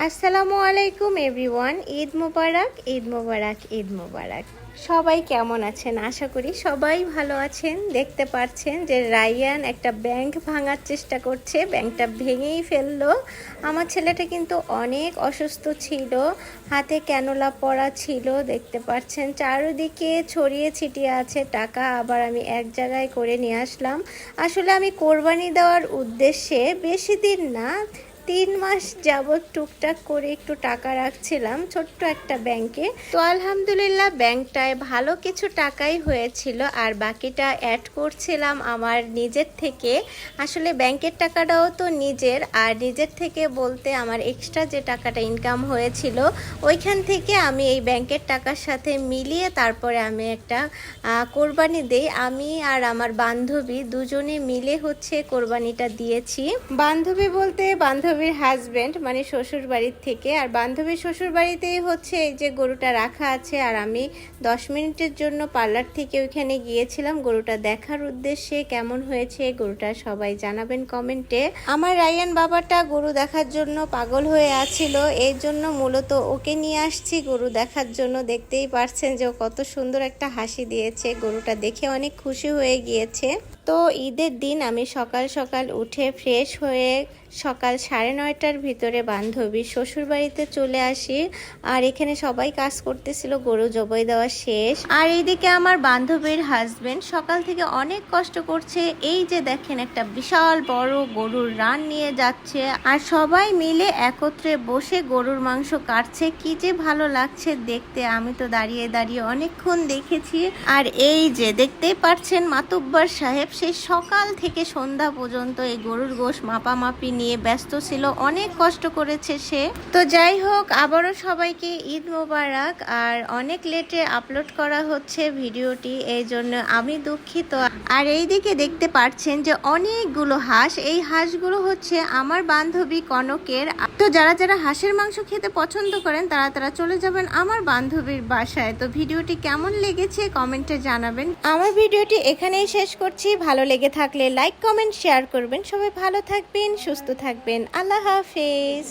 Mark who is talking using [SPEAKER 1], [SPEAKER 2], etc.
[SPEAKER 1] আসসালামু আলাইকুম এভরিওয়ান। ঈদ মোবারক, ঈদ মোবারক, ঈদ মোবারক। সবাই কেমন আছেন? আশা করি সবাই ভালো আছেন। দেখতে পাচ্ছেন যে রায়ান একটা ব্যাংক ভাঙার চেষ্টা করছে, ব্যাংকটা ভেঙেই ফেললো। আমার ছেলেটা কিন্তু অনেক অসুস্থ ছিল, হাতে ক্যানোলা পরা ছিল। দেখতে পাচ্ছেন চারিদিকে ছড়িয়ে ছিটিয়ে আছে টাকা। আবার আমি এক জায়গায় করে নিয়ে আসলাম। আসলে আমি কোরবানি দেওয়ার উদ্দেশ্যে বেশি দিন না, 3 মাস যাবৎ টুকটাক করে একটু টাকা রাখছিলাম ছোট্ট একটা ব্যাংকে। তো আলহামদুলিল্লাহ ব্যাংকটায় ভালো কিছু টাকাই হয়েছিল, আর বাকিটা অ্যাড করছিলাম আমার নিজের থেকে। আসলে ব্যাংকের টাকাটাও তো নিজের, আর নিজের থেকে বলতে আমার এক্সট্রা যে টাকাটা ইনকাম হয়েছিল ওইখান থেকে আমি এই ব্যাংকের টাকার সাথে মিলিয়ে তারপরে আমি একটা কোরবানি দেই। আমি আর আমার বান্ধবী দুজনে মিলে হচ্ছে কোরবানিটা দিয়েছি। বান্ধবী বলতে বান্ধবীর হাজবেন্ড, মানে শ্বশুর বাড়ির থেকে। আর বান্ধবীর শ্বশুর বাড়িতেই হচ্ছে এই যে গরুটা রাখা আছে, আর আমি 10 মিনিটের জন্য পার্লার থেকে ওইখানে গিয়েছিলাম গরুটা দেখার উদ্দেশ্যে। কেমন হয়েছে গরুটা সবাই জানাবেন কমেন্টে। আমার রায়ান বাবাটা গরু দেখার জন্য পাগল হয়ে আছিল, এই জন্য মূলত ওকে নিয়ে আসছি গরু দেখার জন্য। দেখতেই পারছেন যে ও কত সুন্দর একটা হাসি দিয়েছে, গরুটা দেখে অনেক খুশি হয়ে গিয়েছে। তো ঈদের দিন আমি সকাল সকাল উঠে ফ্রেশ হয়ে সকাল 9:30টার ভিতরে বান্ধবীর শ্বশুর বাড়িতে চলে আসি। আর এখানে সবাই কাজ করতেছিল, গরু জবাই দেওয়া শেষ। আর এইদিকে আমার বান্ধবীর হাজবেন্ড সকাল থেকে অনেক কষ্ট করছে। এই যে দেখেন একটা বিশাল বড় গরুর রান নিয়ে যাচ্ছে, আর সবাই মিলে একত্রে বসে গরুর মাংস কাটছে। কি যে ভালো লাগছে দেখতে, আমি তো দাঁড়িয়ে দাঁড়িয়ে অনেকক্ষণ দেখেছি। আর এই যে দেখতেই পারছেন মাতুব্বর সাহেব সেই সকাল থেকে সন্ধ্যা পর্যন্ত এই গরুর গোশ মাপামাপি নিয়ে ব্যস্ত ছিল, অনেক কষ্ট করেছে সে। তো যাই হোক, আবারও সবাইকে ঈদ মোবারক। আর অনেক লেটে আপলোড করা হচ্ছে ভিডিওটি, এই জন্য আমি দুঃখিত। আর এইদিকে দেখতে পাচ্ছেন যে অনেকগুলো হাঁস, এই হাঁসগুলো হচ্ছে আমার বান্ধবী কনকের। তো যারা যারা হাঁসের মাংস খেতে পছন্দ করেন তারা তারা চলে যাবেন আমার বান্ধবীর বাসায়। তো ভিডিওটি কেমন লেগেছে কমেন্টে জানাবেন। আমার ভিডিওটি এখানেই শেষ করছি। ভালো লেগে থাকলে লাইক কমেন্ট শেয়ার করবেন। সবাই ভালো থাকবেন, সুস্থ থাকবেন। আল্লাহ হাফেজ।